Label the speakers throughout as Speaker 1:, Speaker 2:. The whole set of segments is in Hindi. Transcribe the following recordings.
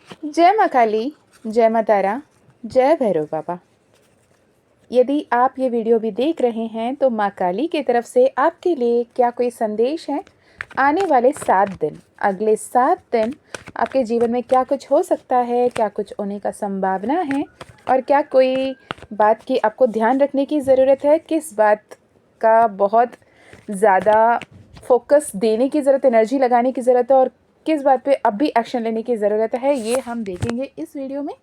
Speaker 1: जय माँ काली, जय माँ तारा, जय भैरव बाबा। यदि आप ये वीडियो भी देख रहे हैं तो माँ काली की तरफ से आपके लिए क्या कोई संदेश है? आने वाले 7 दिन, अगले 7 दिन आपके जीवन में क्या कुछ हो सकता है, क्या कुछ होने का संभावना है और क्या कोई बात की आपको ध्यान रखने की ज़रूरत है? किस बात का बहुत ज़्यादा फोकस देने की ज़रूरत, एनर्जी लगाने की ज़रूरत है और किस बात पे अब भी एक्शन लेने की ज़रूरत है, ये हम देखेंगे इस वीडियो में।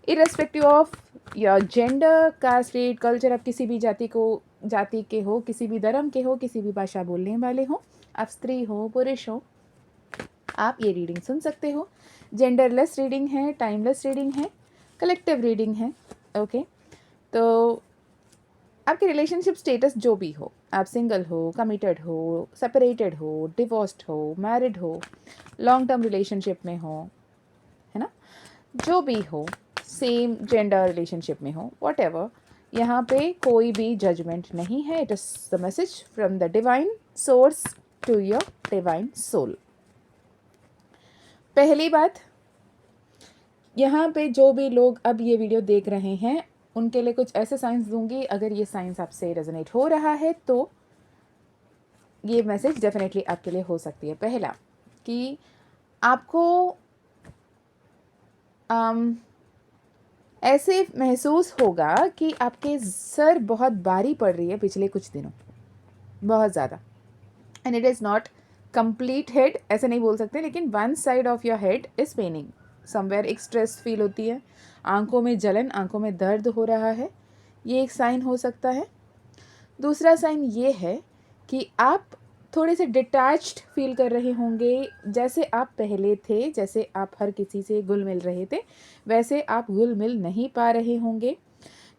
Speaker 1: Irrespective of your gender, caste, race, culture, आप किसी भी जाति के हो, किसी भी धर्म के हो, किसी भी भाषा बोलने वाले हो, आप स्त्री हो, पुरुष हो, आप ये रीडिंग सुन सकते हो। जेंडरलेस रीडिंग है, टाइमलेस रीडिंग है, कलेक्टिव रीडिंग है। ओके, तो आपके रिलेशनशिप स्टेटस जो भी हो, आप सिंगल हो, कमिटेड हो, सेपरेटेड हो, डिवोर्स्ड हो, मैरिड हो, लॉन्ग टर्म रिलेशनशिप में हो, है ना, जो भी हो, सेम जेंडर रिलेशनशिप में हो, वॉट एवर, यहाँ पे कोई भी जजमेंट नहीं है। It is the message from the divine source to your divine soul. पहली बात, यहाँ पे जो भी लोग अब ये वीडियो देख रहे हैं उनके लिए कुछ ऐसे साइंस दूंगी। अगर ये साइंस आपसे रेजोनेट हो रहा है तो ये मैसेज डेफिनेटली आपके लिए हो सकती है। पहला कि आपको ऐसे महसूस होगा कि आपके सर बहुत भारी पड़ रही है पिछले कुछ दिनों, बहुत ज़्यादा। And it is not complete head, ऐसे नहीं बोल सकते, लेकिन one side of your head is paining somewhere. एक स्ट्रेस फील होती है, आंखों में जलन, आंखों में दर्द हो रहा है, ये एक साइन हो सकता है। दूसरा साइन ये है कि आप थोड़े से डिटैच्ड फील कर रहे होंगे। जैसे आप पहले थे, जैसे आप हर किसी से घुल मिल रहे थे, वैसे आप घुल मिल नहीं पा रहे होंगे।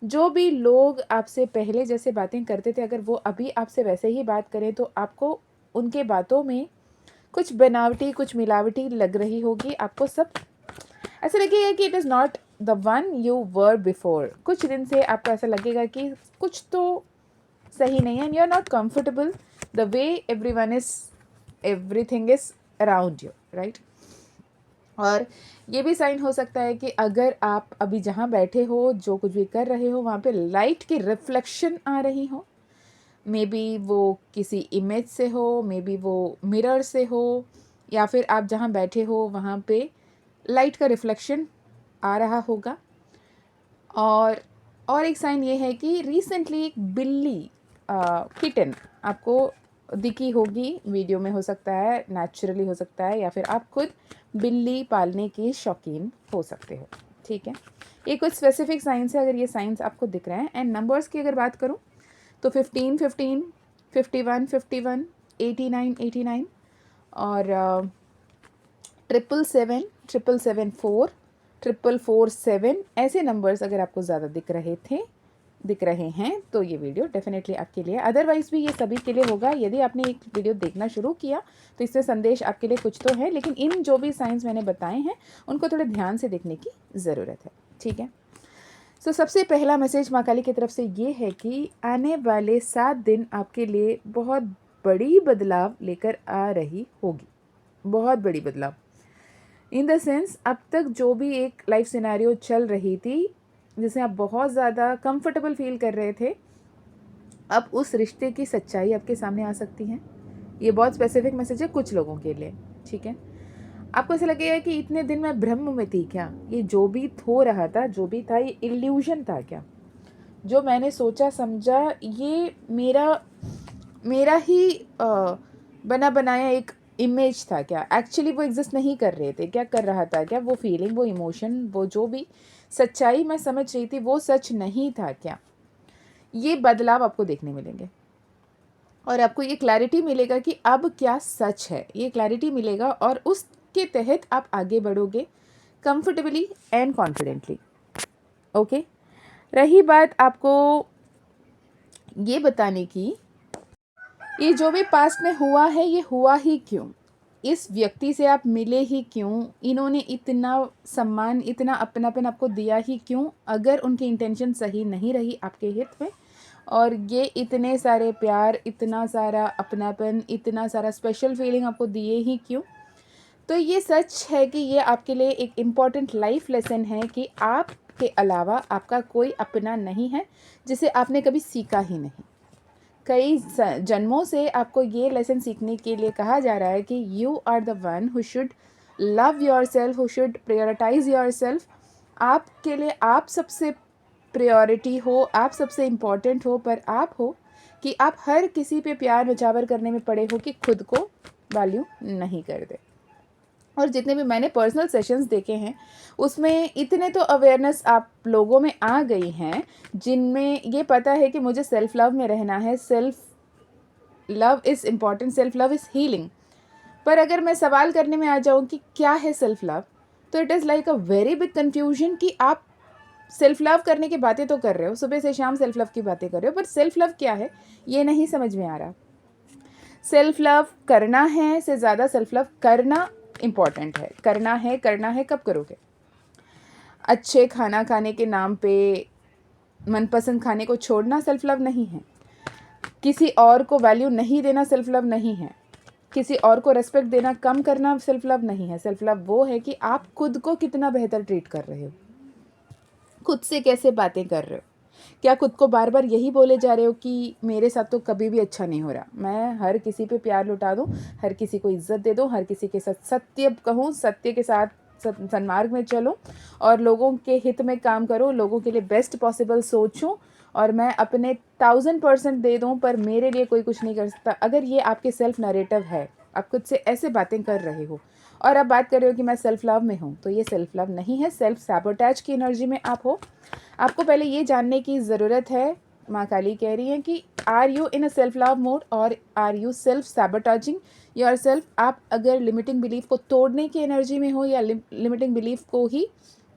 Speaker 1: जो भी लोग आपसे पहले जैसे बातें करते थे, अगर वो अभी आपसे वैसे ही बात करें तो आपको उनके बातों में कुछ बनावटी, कुछ मिलावटी लग रही होगी। आपको सब ऐसा लगेगा कि it is not the one you were before. कुछ दिन से आपको ऐसा लगेगा कि कुछ तो सही नहीं है, and you are not comfortable the way everything is around you, right. और ये भी साइन हो सकता है कि अगर आप अभी जहाँ बैठे हो, जो कुछ भी कर रहे हो, वहाँ पे लाइट की रिफ्लेक्शन आ रही हो। मे बी वो किसी इमेज से हो, मे बी वो मिरर से हो, या फिर आप जहाँ बैठे हो वहाँ पे लाइट का रिफ्लेक्शन आ रहा होगा। और एक साइन ये है कि रिसेंटली एक बिल्ली, किटन आपको दिखी होगी, वीडियो में हो सकता है, नेचुरली हो सकता है, या फिर आप खुद बिल्ली पालने के शौकीन हो सकते हो। ठीक है, ये कुछ स्पेसिफिक साइंस है अगर ये साइंस आपको दिख रहे हैं। एंड नंबर्स की अगर बात करूँ तो 15 15, 51 51, 89 89 और 777 777 4, 447, ऐसे नंबर्स अगर आपको ज़्यादा दिख रहे हैं तो ये वीडियो डेफिनेटली आपके लिए। अदरवाइज़ भी ये सभी के लिए होगा। यदि आपने एक वीडियो देखना शुरू किया तो इससे संदेश आपके लिए कुछ तो है, लेकिन इन जो भी साइंस मैंने बताए हैं उनको थोड़े ध्यान से देखने की ज़रूरत है। ठीक है, सो सबसे पहला मैसेज माँ काली की तरफ से ये है कि आने वाले 7 दिन आपके लिए बहुत बड़ी बदलाव लेकर आ रही होगी। बहुत बड़ी बदलाव इन द सेंस, अब तक जो भी एक लाइफ सिनेरियो चल रही थी जिसे आप बहुत ज़्यादा कंफर्टेबल फील कर रहे थे, अब उस रिश्ते की सच्चाई आपके सामने आ सकती है। ये बहुत स्पेसिफिक मैसेज है कुछ लोगों के लिए। ठीक है, आपको ऐसा लगेगा कि इतने दिन मैं भ्रम में थी क्या, ये जो भी हो रहा था, जो भी था, ये इल्यूजन था क्या, जो मैंने सोचा समझा ये मेरा ही बना बनाया एक इमेज था क्या, एक्चुअली वो एग्जिस्ट नहीं कर रहे थे क्या, कर रहा था क्या, वो फीलिंग, वो इमोशन, वो जो भी सच्चाई मैं समझ रही थी वो सच नहीं था क्या। ये बदलाव आपको देखने मिलेंगे और आपको ये क्लैरिटी मिलेगा कि अब क्या सच है, ये क्लैरिटी मिलेगा और उसके तहत आप आगे बढ़ोगे कंफर्टेबली एंड कॉन्फिडेंटली। ओके, रही बात आपको ये बताने की, ये जो भी पास्ट में हुआ है ये हुआ ही क्यों, इस व्यक्ति से आप मिले ही क्यों, इन्होंने इतना सम्मान, इतना अपनापन आपको दिया ही क्यों, अगर उनकी इंटेंशन सही नहीं रही आपके हित में, और ये इतने सारे प्यार, इतना सारा अपनापन, इतना सारा स्पेशल फीलिंग आपको दिए ही क्यों। तो ये सच है कि ये आपके लिए एक इम्पॉर्टेंट लाइफ लेसन है कि आपके अलावा आपका कोई अपना नहीं है जिसे आपने कभी सीखा ही नहीं। कई जन्मों से आपको ये लेसन सीखने के लिए कहा जा रहा है कि you are the one who should love your self, who should prioritise your self. आपके लिए आप सबसे प्रायोरिटी हो, आप सबसे इम्पॉर्टेंट हो, पर आप हो कि आप हर किसी पे प्यार नचावर करने में पड़े हो कि खुद को वैल्यू नहीं कर दे। और जितने भी मैंने पर्सनल सेशंस देखे हैं उसमें इतने तो अवेयरनेस आप लोगों में आ गई हैं जिनमें ये पता है कि मुझे सेल्फ लव में रहना है, self love is important, self love is healing. पर अगर मैं सवाल करने में आ जाऊँ कि क्या है सेल्फ लव, तो it is like a very big confusion कि आप सेल्फ लव करने की बातें तो कर रहे हो, सुबह से शाम सेल्फ लव की बातें कर रहे हो, पर सेल्फ लव क्या है ये नहीं समझ में आ रहा। सेल्फ लव करना है से ज़्यादा सेल्फ लव करना इम्पॉर्टेंट है। करना है कब करोगे? अच्छे खाना खाने के नाम पे मनपसंद खाने को छोड़ना सेल्फ लव नहीं है। किसी और को वैल्यू नहीं देना सेल्फ लव नहीं है। किसी और को रेस्पेक्ट देना कम करना सेल्फ लव नहीं है। सेल्फ लव वो है कि आप खुद को कितना बेहतर ट्रीट कर रहे हो, खुद से कैसे बातें कर रहे हो। क्या खुद को बार बार यही बोले जा रहे हो कि मेरे साथ तो कभी भी अच्छा नहीं हो रहा, मैं हर किसी पे प्यार लुटा दूँ, हर किसी को इज्जत दे दूँ, हर किसी के साथ सत्य कहूँ, सत्य के साथ सन्मार्ग में चलूँ और लोगों के हित में काम करूँ, लोगों के लिए बेस्ट पॉसिबल सोचूँ और मैं अपने 1000% दे दूँ, पर मेरे लिए कोई कुछ नहीं कर सकता। अगर ये आपके सेल्फ नरेटिव है, आप खुद से ऐसे बातें कर रहे हो और आप बात कर रहे हो कि मैं सेल्फ लव में हूँ, तो ये सेल्फ लव नहीं है, सेल्फ सैबोटैज की एनर्जी में आप हो। आपको पहले ये जानने की ज़रूरत है, माँ काली कह रही हैं कि are you in a self love mode और are you self sabotaging yourself. आप अगर लिमिटिंग बिलीफ को तोड़ने की एनर्जी में हो या लिमिटिंग बिलीफ को ही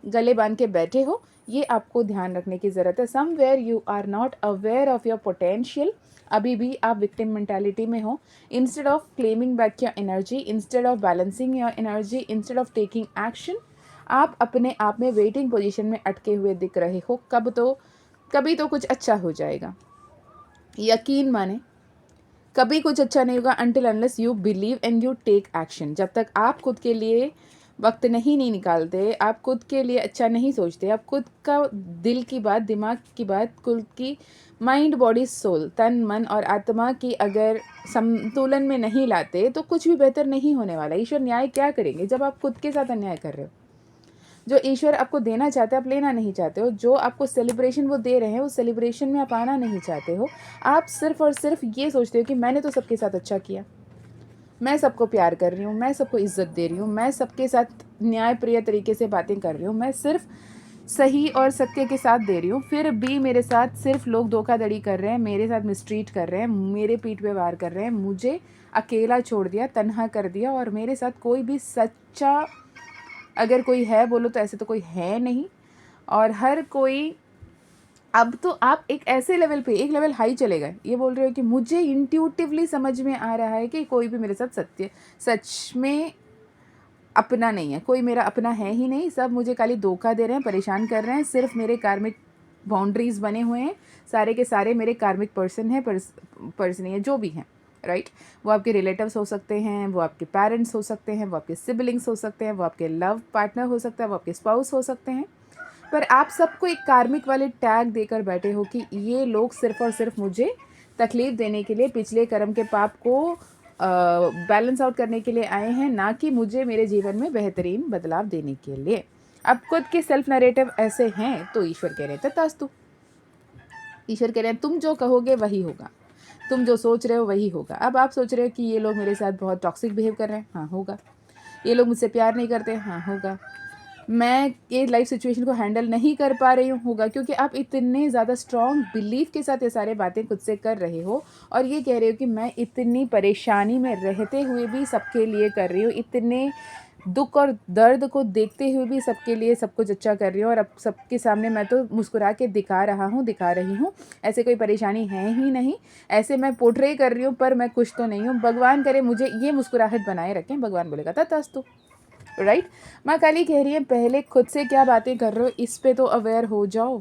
Speaker 1: गले बांध के बैठे हो, ये आपको ध्यान रखने की ज़रूरत है। Somewhere you are not aware of your potential, अभी भी आप विक्टिम मेंटालिटी में हो। Instead of claiming back your energy, instead of balancing your energy, instead of taking action, आप अपने आप में वेटिंग पोजीशन में अटके हुए दिख रहे हो। कभी तो कुछ अच्छा हो जाएगा, यकीन माने कभी कुछ अच्छा नहीं होगा until unless you believe and you take action। जब तक आप खुद के लिए वक्त नहीं निकालते, आप खुद के लिए अच्छा नहीं सोचते, आप खुद का दिल की बात, दिमाग की बात, खुद की माइंड बॉडी सोल, तन मन और आत्मा की अगर संतुलन में नहीं लाते तो कुछ भी बेहतर नहीं होने वाला। ईश्वर न्याय क्या करेंगे जब आप खुद के साथ अन्याय कर रहे हो? जो ईश्वर आपको देना चाहते हैं आप लेना नहीं चाहते हो, जो आपको सेलिब्रेशन वो दे रहे हैं उस सेलिब्रेशन में आप आना नहीं चाहते हो। आप सिर्फ और सिर्फ ये सोचते हो कि मैंने तो सबके साथ अच्छा किया, मैं सबको प्यार कर रही हूँ, मैं सबको इज्जत दे रही हूँ, मैं सबके साथ न्यायप्रिय तरीके से बातें कर रही हूँ, मैं सिर्फ सही और सत्य के साथ दे रही हूँ, फिर भी मेरे साथ सिर्फ लोग धोखाधड़ी कर रहे हैं, मेरे साथ मिसट्रीट कर रहे हैं, मेरे पीठ पे वार कर रहे हैं, मुझे अकेला छोड़ दिया, तन्हा कर दिया और मेरे साथ कोई भी सच्चा अगर कोई है बोलो तो ऐसे तो कोई है नहीं। और हर कोई, अब तो आप एक ऐसे लेवल पे, एक लेवल हाई चले गए, ये बोल रहे हो कि मुझे इंट्यूटिवली समझ में आ रहा है कि कोई भी मेरे साथ सच में अपना नहीं है, कोई मेरा अपना है ही नहीं, सब मुझे खाली धोखा दे रहे हैं, परेशान कर रहे हैं, सिर्फ मेरे कार्मिक बाउंड्रीज़ बने हुए हैं, सारे के सारे मेरे कार्मिक पर्सन हैं, पर्सन है जो भी हैं, राइट। वो आपके रिलेटिव्स हो सकते हैं, वो आपके पेरेंट्स हो सकते हैं, वो आपके सिबलिंग्स हो सकते हैं, वो आपके लव पार्टनर हो सकता है, वो आपके स्पाउस हो सकते हैं, पर आप सबको एक कार्मिक वाले टैग देकर बैठे हो कि ये लोग सिर्फ और सिर्फ मुझे तकलीफ़ देने के लिए, पिछले कर्म के पाप को बैलेंस आउट करने के लिए आए हैं, ना कि मुझे मेरे जीवन में बेहतरीन बदलाव देने के लिए। अब खुद के सेल्फ नरेटिव ऐसे हैं तो ईश्वर कह रहे हैं तथास्तु। ईश्वर कह रहे हैं तुम जो कहोगे वही होगा, तुम जो सोच रहे हो वही होगा। अब आप सोच रहे हो कि ये लोग मेरे साथ बहुत टॉक्सिक बिहेव कर रहे हैं, हाँ होगा। ये लोग मुझसे प्यार नहीं करते, हाँ होगा। मैं ये लाइफ सिचुएशन को हैंडल नहीं कर पा रही हूँ, होगा, क्योंकि आप इतने ज़्यादा स्ट्रॉन्ग बिलीफ के साथ ये सारे बातें खुद से कर रहे हो और ये कह रहे हो कि मैं इतनी परेशानी में रहते हुए भी सबके लिए कर रही हूँ, इतने दुख और दर्द को देखते हुए भी सबके लिए सब कुछ अच्छा कर रही हूँ और अब सबके सामने मैं तो मुस्कुरा के दिखा रही हूँ, ऐसे कोई परेशानी है ही नहीं, ऐसे मैं पोर्ट्रे कर रही हूँ पर मैं कुछ तो नहीं हूँ। भगवान करे मुझे ये मुस्कुराहट बनाए रखें, भगवान बोलेगा तथास्तु, राइट। माँ काली कह रही है पहले खुद से क्या बातें कर रहे हो इस पे तो अवेयर हो जाओ।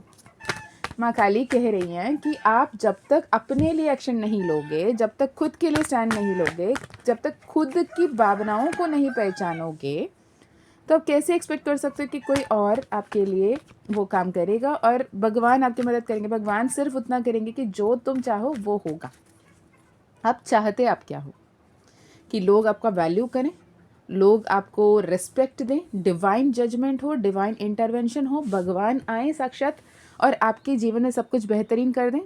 Speaker 1: माँ काली कह रही हैं कि आप जब तक अपने लिए एक्शन नहीं लोगे, जब तक खुद के लिए स्टैंड नहीं लोगे, जब तक खुद की भावनाओं को नहीं पहचानोगे, तो आप कैसे एक्सपेक्ट कर सकते हो कि कोई और आपके लिए वो काम करेगा और भगवान आपकी मदद करेंगे। भगवान सिर्फ उतना करेंगे कि जो तुम चाहो वो होगा। आप चाहते आप क्या हो? कि लोग आपका वैल्यू करें, लोग आपको रिस्पेक्ट दें, डिवाइन जजमेंट हो, डिवाइन इंटरवेंशन हो, भगवान आए साक्षात और आपके जीवन में सब कुछ बेहतरीन कर दें।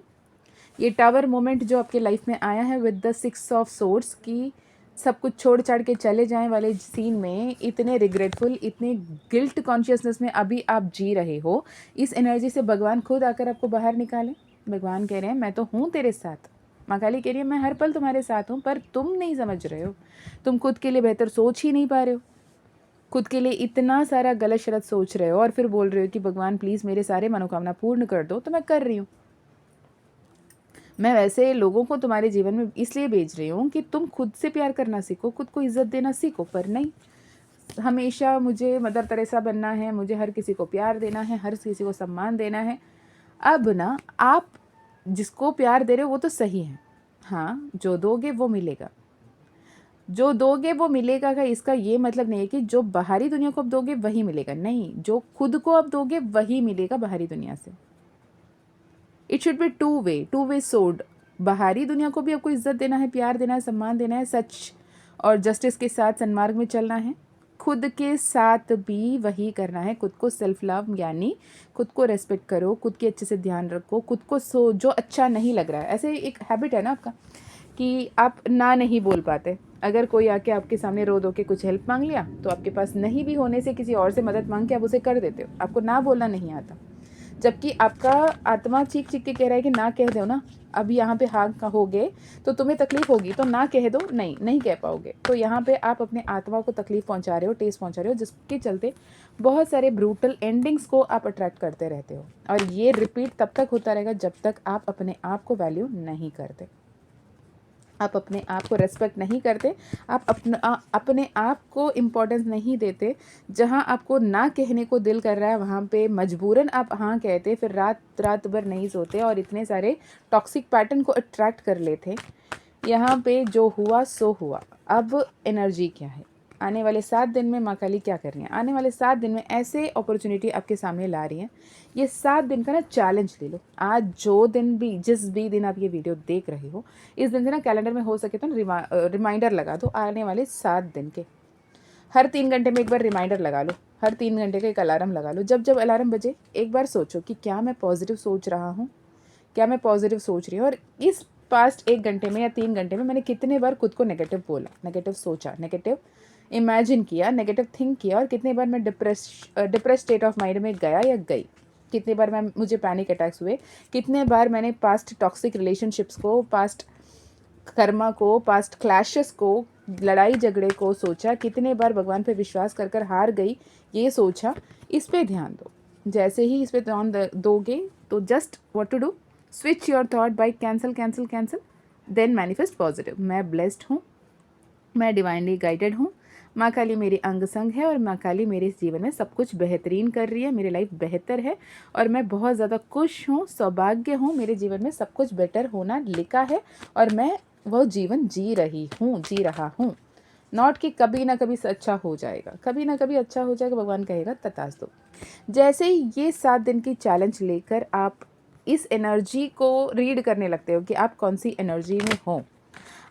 Speaker 1: ये टावर मोमेंट जो आपके लाइफ में आया है विद द 6 ऑफ सोर्ड्स की सब कुछ छोड़ छाड़ के चले जाएं वाले सीन में, इतने रिग्रेटफुल, इतने गिल्ट कॉन्शियसनेस में अभी आप जी रहे हो, इस एनर्जी से भगवान खुद आकर आपको बाहर निकालें। भगवान कह रहे हैं मैं तो हूँ तेरे साथ। माँ काली कह रही है मैं हर पल तुम्हारे साथ हूँ, पर तुम नहीं समझ रहे हो, तुम खुद के लिए बेहतर सोच ही नहीं पा रहे हो, खुद के लिए इतना सारा गलत शलत सोच रहे हो और फिर बोल रहे हो कि भगवान प्लीज़ मेरे सारे मनोकामना पूर्ण कर दो। तो मैं कर रही हूँ, मैं वैसे लोगों को तुम्हारे जीवन में इसलिए भेज रही हूँ कि तुम खुद से प्यार करना सीखो, खुद को इज्जत देना सीखो। पर नहीं, हमेशा मुझे मदर तेरेसा बनना है, मुझे हर किसी को प्यार देना है, हर किसी को सम्मान देना है। अब ना आप जिसको प्यार दे रहे हो वो तो सही है, हाँ जो दोगे वो मिलेगा, जो दोगे वो मिलेगा का इसका ये मतलब नहीं है कि जो बाहरी दुनिया को आप दोगे वही मिलेगा, नहीं, जो खुद को आप दोगे वही मिलेगा बाहरी दुनिया से। It should be two way सोड। बाहरी दुनिया को भी आपको इज्जत देना है, प्यार देना है, सम्मान देना है, सच और जस्टिस के साथ सन्मार्ग में चलना है। खुद के साथ भी वही करना है, खुद को सेल्फ लव यानी खुद को रेस्पेक्ट करो, खुद के अच्छे से ध्यान रखो, खुद को जो अच्छा नहीं लग रहा है। ऐसे एक हैबिट है ना आपका कि आप ना नहीं बोल पाते। अगर कोई आके आपके सामने रो दो के कुछ हेल्प मांग लिया तो आपके पास नहीं भी होने से किसी और से मदद मांग के आप उसे कर देते हो, आपको ना बोलना नहीं आता। जबकि आपका आत्मा चीख चीख के कह रहा है कि ना कह दो ना, अब यहाँ पे हाँ कहोगे तो तुम्हें तकलीफ होगी, तो ना कह दो, नहीं कह पाओगे। तो यहाँ पे आप अपने आत्मा को तकलीफ पहुँचा रहे हो, ठेस पहुँचा रहे हो, जिसके चलते बहुत सारे ब्रूटल एंडिंग्स को आप अट्रैक्ट करते रहते हो। और ये रिपीट तब तक होता रहेगा जब तक आप अपने आप को वैल्यू नहीं करते, आप अपने आप को रेस्पेक्ट नहीं करते, आप अपने आप को इम्पोर्टेंस नहीं देते। जहाँ आपको ना कहने को दिल कर रहा है वहाँ पे मजबूरन आप हाँ कहते, फिर रात भर नहीं सोते और इतने सारे टॉक्सिक पैटर्न को अट्रैक्ट कर लेते। यहाँ पे जो हुआ सो हुआ। अब एनर्जी क्या है? आने वाले 7 दिन में माँ काली क्या कर रही हैं? आने वाले 7 दिन में ऐसे अपॉर्चुनिटी आपके सामने ला रही हैं। ये 7 दिन का ना चैलेंज ले लो। आज जो दिन भी, जिस भी दिन आप ये वीडियो देख रहे हो, इस दिन से ना कैलेंडर में हो सके तो रिमाइंडर लगा दो आने वाले 7 दिन के। हर 3 घंटे में एक बार रिमाइंडर लगा लो, हर 3 घंटे का एक अलार्म लगा लो। जब जब अलार्म बजे एक बार सोचो कि क्या मैं पॉजिटिव सोच रहा हूँ, क्या मैं पॉजिटिव सोच रही हूँ, और इस पास्ट 1 घंटे में या 3 घंटे में मैंने कितने बार खुद को नेगेटिव बोला, नेगेटिव सोचा, नेगेटिव इमेजिन किया, नेगेटिव थिंक किया, और कितने बार मैं डिप्रेस स्टेट ऑफ माइंड में गया या गई, कितने बार मुझे पैनिक अटैक्स हुए, कितने बार मैंने पास्ट टॉक्सिक रिलेशनशिप्स को, पास्ट कर्मा को, पास्ट क्लैशेस को, लड़ाई झगड़े को सोचा, कितने बार भगवान पे विश्वास कर कर हार गई, ये सोचा। इस पे ध्यान दो। जैसे ही इस पे ध्यान दोगे तो just what to do, switch your thought by cancel cancel cancel, then manifest positive. मैं ब्लेस्ड हूँ, मैं डिवाइनली गाइडेड हूँ, माँ काली मेरी अंग संग है और माँ काली मेरे जीवन में सब कुछ बेहतरीन कर रही है, मेरी लाइफ बेहतर है और मैं बहुत ज़्यादा खुश हूँ, सौभाग्य हूँ, मेरे जीवन में सब कुछ बेटर होना लिखा है और मैं वो जीवन जी रहा हूँ। नॉट कि कभी ना कभी अच्छा हो जाएगा, कभी ना कभी अच्छा हो जाएगा, भगवान कहेगा तथास्तु। जैसे ही ये 7 दिन की चैलेंज लेकर आप इस एनर्जी को रीड करने लगते हो कि आप कौन सी एनर्जी में हो,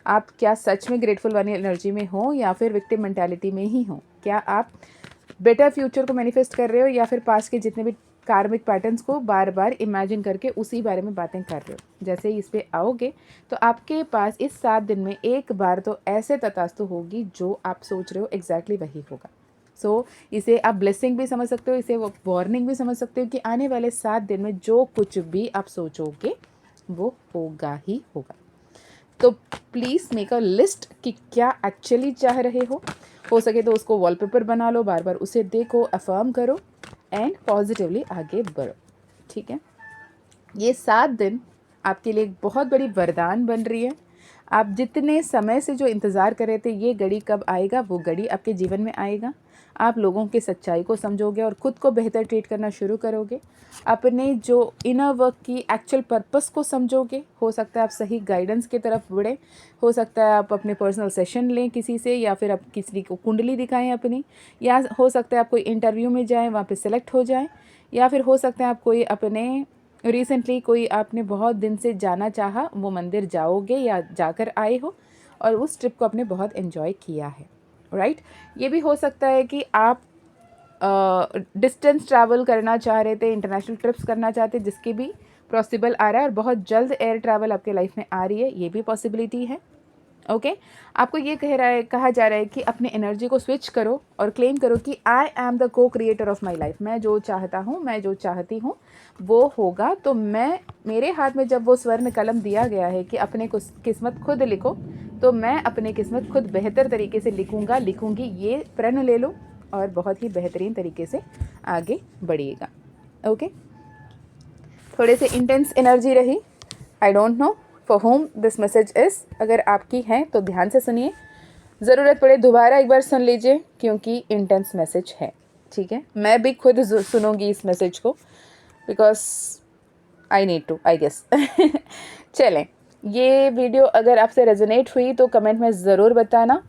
Speaker 1: आप क्या सच में ग्रेटफुल वाली एनर्जी में हो या फिर विक्टिम मेंटालिटी में ही हो, क्या आप बेटर फ्यूचर को मैनिफेस्ट कर रहे हो या फिर पास्ट के जितने भी कार्मिक पैटर्न्स को बार बार इमेजिन करके उसी बारे में बातें कर रहे हो। जैसे ही इस पे आओगे तो आपके पास इस 7 दिन में एक बार तो ऐसे तथास्तु होगी जो आप सोच रहे हो एग्जैक्टली वही होगा। सो इसे आप ब्लेसिंग भी समझ सकते हो, इसे वो वार्निंग भी समझ सकते हो कि आने वाले 7 दिन में जो कुछ भी आप सोचोगे वो होगा ही होगा। तो प्लीज़ मेक अ लिस्ट कि क्या एक्चुअली चाह रहे हो सके तो उसको वॉलपेपर बना लो, बार बार उसे देखो, अफर्म करो एंड पॉजिटिवली आगे बढ़ो। ठीक है, ये 7 दिन आपके लिए एक बहुत बड़ी वरदान बन रही है। आप जितने समय से जो इंतज़ार कर रहे थे ये घड़ी कब आएगा, वो घड़ी आपके जीवन में आएगा। आप लोगों की सच्चाई को समझोगे और ख़ुद को बेहतर ट्रीट करना शुरू करोगे। अपने जो इनर वर्क की एक्चुअल पर्पस को समझोगे। हो सकता है आप सही गाइडेंस की तरफ बढ़े, हो सकता है आप अपने पर्सनल सेशन लें किसी से, या फिर आप किसी को कुंडली दिखाएं अपनी, या हो सकता है आप कोई इंटरव्यू में जाएं, वहाँ पे सिलेक्ट हो जाएं, या फिर हो सकता है आप कोई अपने रिसेंटली कोई आपने बहुत दिन से जाना चाहा वो मंदिर जाओगे या जाकर आए हो और उस ट्रिप को आपने बहुत एंजॉय किया है, राइट। ये भी हो सकता है कि आप डिस्टेंस ट्रैवल करना चाह रहे थे, इंटरनेशनल ट्रिप्स करना चाहते, जिसके भी पॉसिबल आ रहा है और बहुत जल्द एयर ट्रैवल आपके लाइफ में आ रही है, ये भी पॉसिबिलिटी है। ओके आपको ये कहा जा रहा है कि अपने एनर्जी को स्विच करो और क्लेम करो कि आई एम द को क्रिएटर ऑफ माई लाइफ। मैं जो चाहता हूँ, मैं जो चाहती हूँ वो होगा। तो मेरे हाथ में जब वो स्वर्ण कलम दिया गया है कि अपने किस्मत खुद लिखो, तो मैं अपनी किस्मत खुद बेहतर तरीके से लिखूँगी। ये प्रण ले लो और बहुत ही बेहतरीन तरीके से आगे बढ़िएगा। ओके थोड़े से इंटेंस एनर्जी रही। I don't know for home this message is. अगर आपकी है तो ध्यान से सुनिए, ज़रूरत पड़े दोबारा एक बार सुन लीजिए क्योंकि इंटेंस मैसेज है, ठीक है। मैं भी खुद सुनूंगी इस मैसेज को because I need to, I guess. चलें, ये वीडियो अगर आपसे रेजोनेट हुई तो कमेंट में ज़रूर बताना,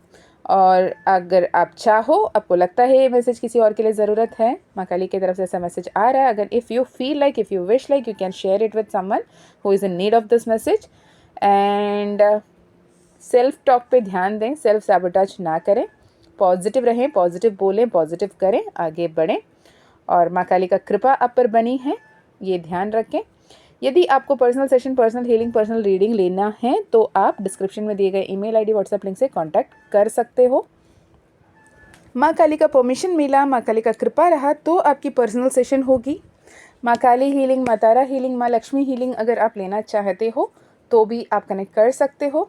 Speaker 1: और अगर आप चाहो, आपको लगता है ये मैसेज किसी और के लिए ज़रूरत है, माँ काली की तरफ से ऐसा मैसेज आ रहा है, अगर if you feel like, if you wish like, you can share it with someone who is in need of this message. And self talk पे ध्यान दें, सेल्फ सैबोटेज ना करें, पॉजिटिव रहें, पॉजिटिव बोलें, पॉजिटिव करें, आगे बढ़ें, और माँ काली का कृपा आप पर बनी है, ये ध्यान रखें। यदि आपको personal session, personal healing, personal reading लेना है तो आप डिस्क्रिप्शन में दिए गए ईमेल आईडी, व्हाट्सएप लिंक से कांटेक्ट कर सकते हो। माँ काली का परमिशन मिला, माँ काली का कृपा रहा तो आपकी पर्सनल सेशन होगी। माँ काली हीलिंग, माँ तारा हीलिंग, माँ लक्ष्मी हीलिंग अगर आप लेना चाहते हो तो भी आप कनेक्ट कर सकते हो।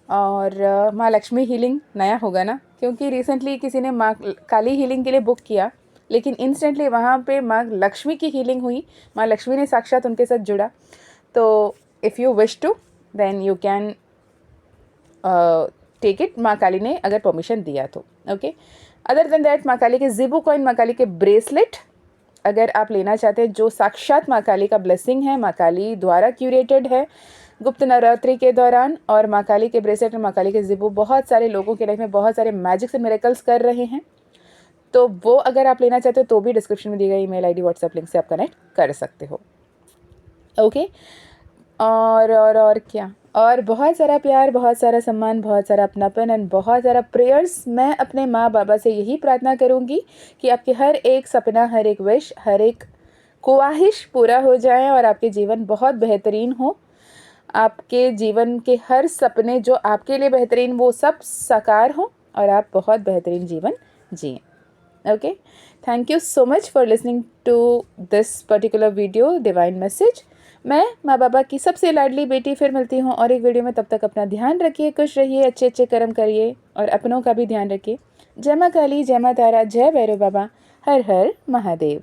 Speaker 1: और माँ लक्ष्मी हीलिंग नया होगा ना, क्योंकि रिसेंटली किसी ने माँ काली हीलिंग के लिए बुक किया, लेकिन इंस्टेंटली वहाँ पे माँ लक्ष्मी की हीलिंग हुई, माँ लक्ष्मी ने साक्षात उनके साथ जुड़ा। तो if you wish to then you can take it, माँ काली ने अगर परमिशन दिया तो। ओके अदर देन दैट, माँ काली के ज़िबू कॉइन, माँ काली के ब्रेसलेट अगर आप लेना चाहते हैं जो साक्षात माँ काली का ब्लेसिंग है, माँ काली द्वारा क्यूरेटेड है गुप्त नवरात्रि के दौरान, और माँ काली के ब्रेसलेट और माँ काली के ज़िबू बहुत सारे लोगों के लाइफ में बहुत सारे मैजिक्स एंड मिरेकल्स कर रहे हैं। तो वो अगर आप लेना चाहते हो तो भी डिस्क्रिप्शन में दी गई ईमेल आईडी, व्हाट्सएप लिंक से आप कनेक्ट कर सकते हो। ओके और क्या, और बहुत सारा प्यार, बहुत सारा सम्मान, बहुत सारा अपनापन एंड बहुत सारा प्रेयर्स। मैं अपने माँ बाबा से यही प्रार्थना करूँगी कि आपके हर एक सपना, हर एक विश, हर एक ख्वाहिश पूरा हो जाए और आपके जीवन बहुत बेहतरीन हो। आपके जीवन के हर सपने जो आपके लिए बेहतरीन, वो सब साकार हो और आप बहुत बेहतरीन जीवन जिएं। Okay thank you so much for listening to this particular video divine message. मैं माँ बाबा की सबसे लाडली बेटी फिर मिलती हूँ और एक वीडियो में। तब तक अपना ध्यान रखिए, खुश रहिए, अच्छे अच्छे कर्म करिए और अपनों का भी ध्यान रखिए। जय माँ काली, जय माँ तारा, जय भैरव बाबा, हर हर महादेव।